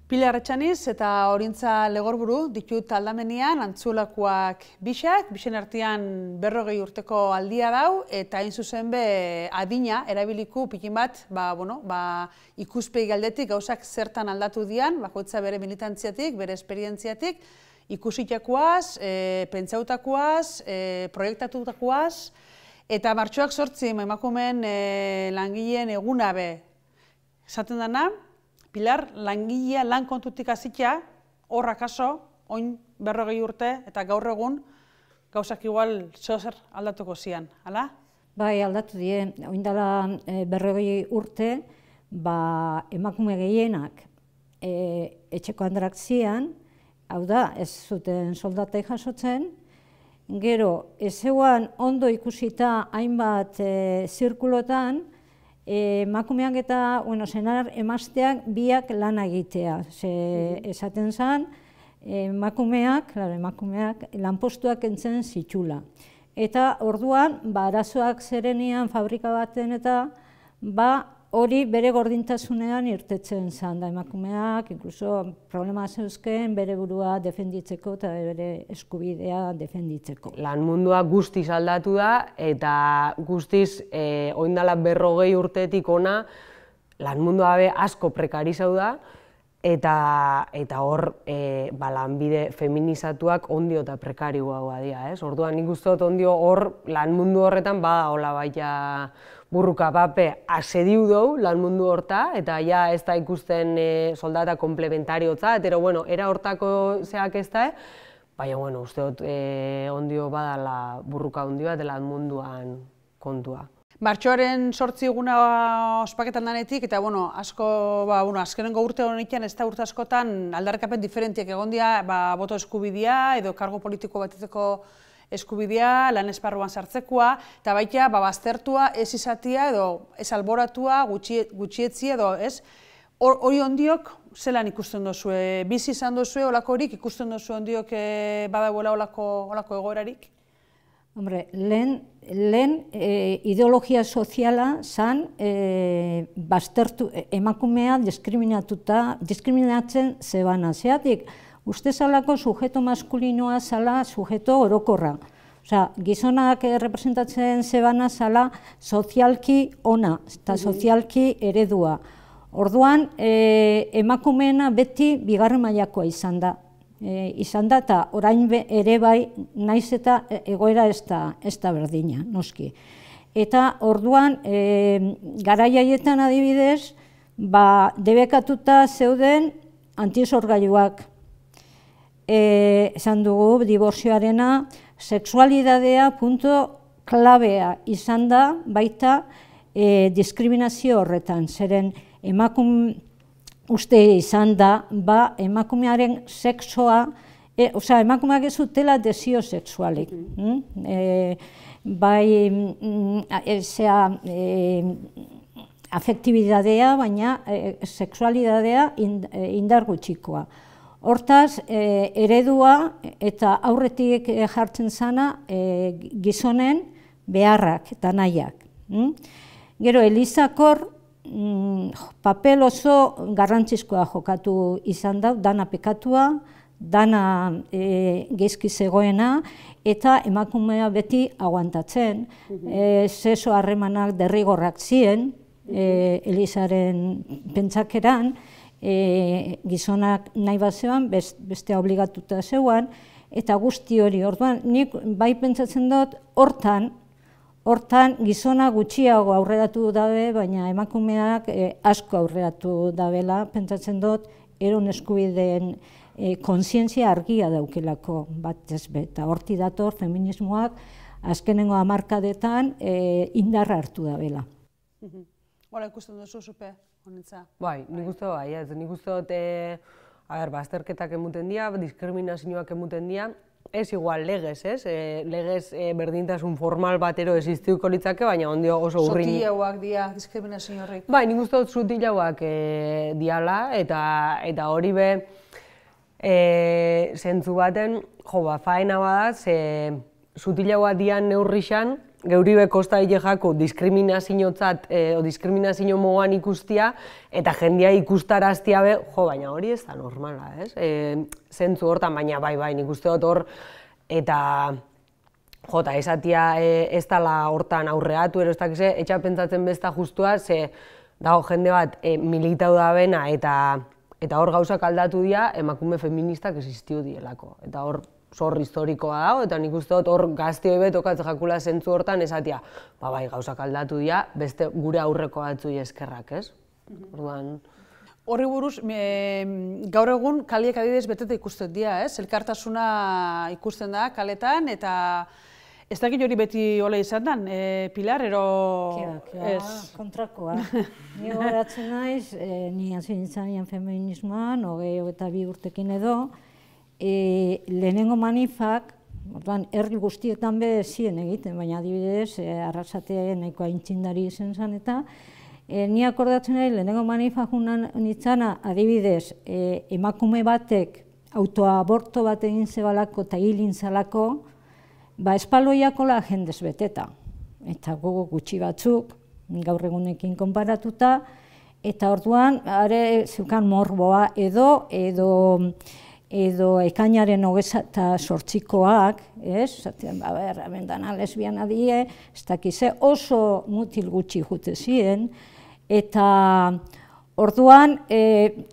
Pilar Etxaniz eta Orintza Legorburu ditut aldamenean antzulakoak bixen artean 40 urteko aldia dau, eta hain zuzen be adina erabiliku pikin bat, ikuspegi aldetik gauzak zertan aldatu dian, bakoitza bere militantziatik, bere esperientziatik, ikusitakoaz, pentsautakoaz, proiektatutakoaz, eta martxoak 8 emakumeen langileen eguna be. Esaten dana, Pilar, langilea lan kontutik hazitea, horra kaso, oin 40 urte, eta gaur egun gauzak igual zer aldatuko zian, hala? Bai, aldatu die, oin dela 40 urte, emakume gehienak etxeko andrak zian, hau da, ez zuten soldatei jasotzen, gero, ez zeuan ondo ikusita hainbat zirkulotan, emakumeak eta senar emazteak biak lan egitea. Esaten zen, emakumeak lanpostuak entzen zitula. Eta orduan, arazoak zerenian fabrika baten eta hori bere gordintasunean irtetzen zen da emakumeak, inkluso problema zeuzken bere burua defenditzeko eta bere eskubidea defenditzeko. Lan mundua guztiz aldatu da eta guztiz oindala 40 urtetik ona lan mundua asko prekarizatu da eta hor lanbide feminizatuak ondio eta prekarioagoa dira. Orduan nik uste dut ondio hor lan mundu horretan hola baita burruka pape asediu dou lan mundu horta, eta ja ez da ikusten soldata komplementariotza, eta era hortako zeak ez da, baina uste dut ondio badala burruka ondi bat lan munduan kontua. Martxoaren 8 eguna ospaketan danetik, eta azkenengo urte honetan ez da urte askotan aldarrikapen diferentiak egon dira, boto eskubidea edo kargo politiko bateteko eskubidea, lan esparruan sartzekoa, eta baita baztertua ez izatia edo ez alboratua, gutxietzi edo ez. Hori ondiok zelan ikusten dozue, bizi izan dozue olakorik, ikusten dozue ondiok badagoela olako egoerarik? Hombre, lehen ideologia soziala zan baztertu, emakumea diskriminatzen zebana. Zeatik, uste zalako sujeto maskulinoa zala sujeto orokorra. Gizonak representatzen zebana zala sozialki ona eta sozialki eredua. Orduan, emakumeena beti bigarren mailakoa izan da. Eta orain ere bai naiz eta egoera ez da berdina, noski. Eta orduan, garai haietan adibidez, debekatuta zeuden antisorgailuak. Esan dugu, dibortzioarena, sexualidadea punto klabea izan da baita diskriminazio horretan. Zeren uste izan da, emakumearen sexoa, emakumeak ez zutela desio sexualik. Afektibidadea, baina sexualidadea indar gutxikoa. Hortaz, eredua eta aurretik jartzen zana gizonen beharrak eta nahiak. Gero, Elizakor papel oso garrantzizkoa jokatu izan da, dana pekatua, dana geizki zegoena, eta emakumea beti aguantatzen. Sexu harremanak derrigorrak ziren, Elizaren pentsakeran, gizonak nahi bat zegoen, bestea obligatuta zegoen, eta guzti hori. Orduan, nik bai pentsatzen dut, hortan gizona gutxiago aurreratu dabe, baina emakumeak asko aurreratu dabela, pentsatzen dut, eron eskubideen kontzientzia argia daukelako bat ezbe. Eta horti dator feminismoak azkenengo hamarkadetan indarra hartu dabela. Hora ikusten duzu, zupe, honetza? Bai, nik uste dut, bazterketak emuten dira, diskriminazioak emuten dira, ez igual legez, ez? Legez berdintasun formal batero existiuko litzake, baina ondio oso urrin. Sotilauak dira diskriminazio horrek. Bai, nik uste dut sotilauak diala, eta hori be, zentzu baten, faena bada, sotilauak dian neurrixan, geuribe kosta jako diskriminaziotzat, diskriminazio moduan ikustia, eta jendia ikustaraztia be, baina hori ez da normala, ez? Zentzu hortan, baina bai, nik uste dut hor, eta esatia ez dela hortan aurreatu, ez dakize, etxa pentsatzen bezta justua, ze dago jende bat militau da bena, eta hor gauzak aldatu dira, emakume feministak existitu dielako. Eta hor zor historikoa dago, eta nik uste dut hor gazte hori tokatzen jakula zentzu hortan esatia, bai, gauzak aldatu dira, beste gure aurreko batzui eskerrak, ez? Horri buruz, gaur egun kaliek adibidez beteta ikusten dira, ez? Elkartasuna ikusten da kaletan, eta ez dakit hori beti hola izan den, Pilar, ero... Kontrakoa. Ni horatzen naiz, ni hasi nintzen feminismoan, 22 urtekin edo, lehenengo manifak, herri guztietan be ziren egiten, baina adibidez, Arrasate nahikoa intzindari izan zen eta, ni akordatzen nahi, lehenengo manifak nintzana, adibidez, emakume batek autoaborto bat egin zebalako eta hilin zelako, espaloiakola jendez beteta. Eta gogo gutxi batzuk, gaur egunekin konparatuta, eta orduan, are zeukan morboa edo ekainaren 28koak, zaten, dana lesbiana die, ez dakize, oso mutil gutxi jute ziren, eta orduan,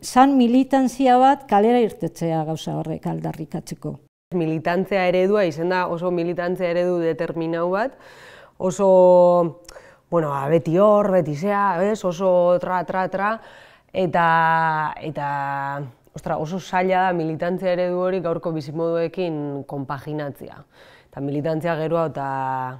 zan militantzia bat kalera irtetzea gauza horrek aldarrikatzeko. Militantzia eredua, izen da oso militantzia eredu determinau bat, oso, beti hor, beti zea, oso tra, eta oso zaila da militantzia eredu hori gaurko bizimoduekin konpaginatzea. Eta militantzia geroa eta...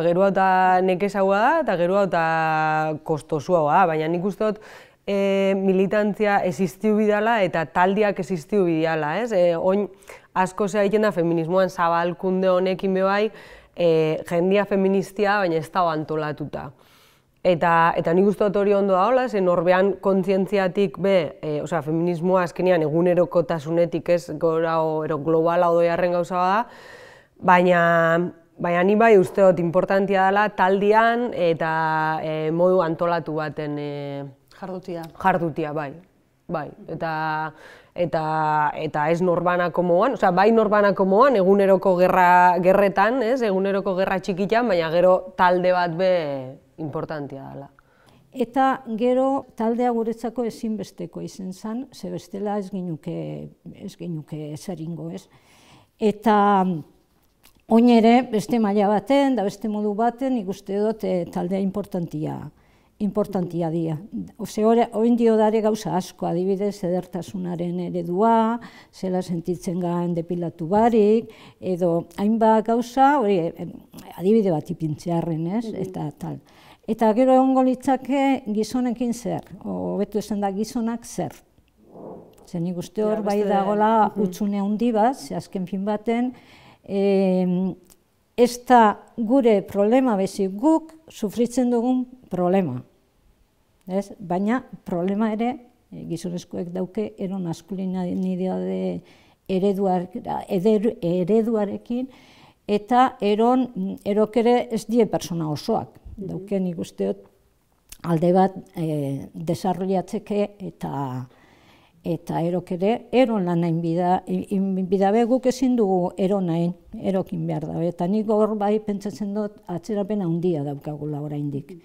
geroa eta nekezaua da, eta geroa eta kostosua da, baina nik uste dut militantzia existiu bidala eta taldiak existiu bidala, ez? Oin asko zea egiten da feminismoan zabalkunde honekin bebai, jendia feministia, baina ez dago antolatuta. Eta nik uste dut hori ondo da hola, zen norbean kontzientziatik feminismoa azkenean egunerokotasunetik ez globala odoiarren gauza da, baina ni bai uste dut importantia dela taldian eta modu antolatu baten jardutia, bai. Eta ez norbanako moduan, bai norbanako moduan eguneroko gerretan, eguneroko gerra txikitan, baina gero talde bat be importantia dela. Eta gero taldea guretzako ezinbesteko izan zen, ze bestela ez ginuke ezeringo, ez? Eta oin ere, beste maila baten, da beste modu baten, ikuste dut taldea importantia dira. Oin dio dare gauza asko, adibidez, edertasunaren eredua, zela sentitzen gaen depilatu barik, edo hainbat gauza, adibide bat ipintzearren, ez? Eta tal. Eta gero egongo litzake gizonekin zer, hobetu esan da gizonak zer. Zer nik uste hor bai dagoela hutsune handi bat, ze azken fin baten, ez da gure problema bezik guk sufritzen dugun problema. Baina problema ere gizonezkoek dauke ero maskulinidade ereduarekin eta erok ere ez die persona osoak. Dauken ikusteot alde bat desarrollatzeke eta erok ere eron lan nahin bidabe guk ezin dugu eron nahin, erokin behar dabe. Eta nik hor bai pentsatzen dut atzerapen handia daukagula oraindik.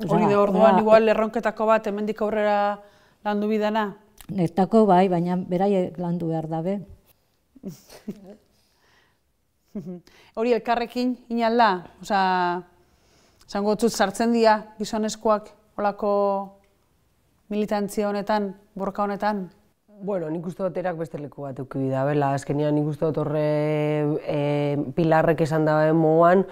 Hori da orduan igual erronketako bat hemendik aurrera landu bidana? Netako bai, baina beraiek landu behar dabe. Hori elkarrekin inalda? Zango dut sartzen dira gizonezkoak olako militantzia honetan, borroka honetan? Nik uste dut erak beste leku bat eukibi da, bela, azkenean nik uste dut horre Pilarrek esan dabe moduan,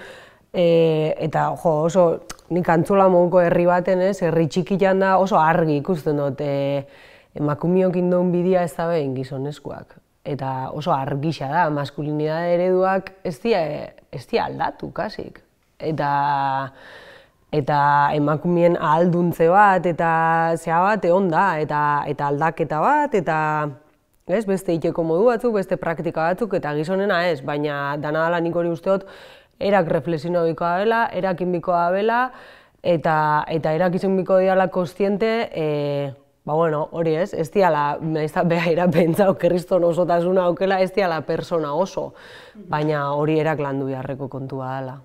eta oso nik Antzola moduko herri baten ez, herri txikitan da oso argi ikusten dut emakumiok induen bidea ez da behin gizonezkoak. Eta oso argixa da, maskulinidade ereduak ez dira aldatu, kasik. Eta emakumeen ahalduntze bat, eta zea bat egon da, eta aldaketa bat, eta beste iteko modu batzuk, beste praktika batzuk, eta gizonena ez, baina dana dela nik hori uste dut erak reflexio biko abela, erakin biko abela, eta erakitzen biko diala kostiente, hori ez diala, ez da behaira pentsau kriston osotasuna aukela, ez diala persona oso, baina hori erak landu beharreko kontua dela.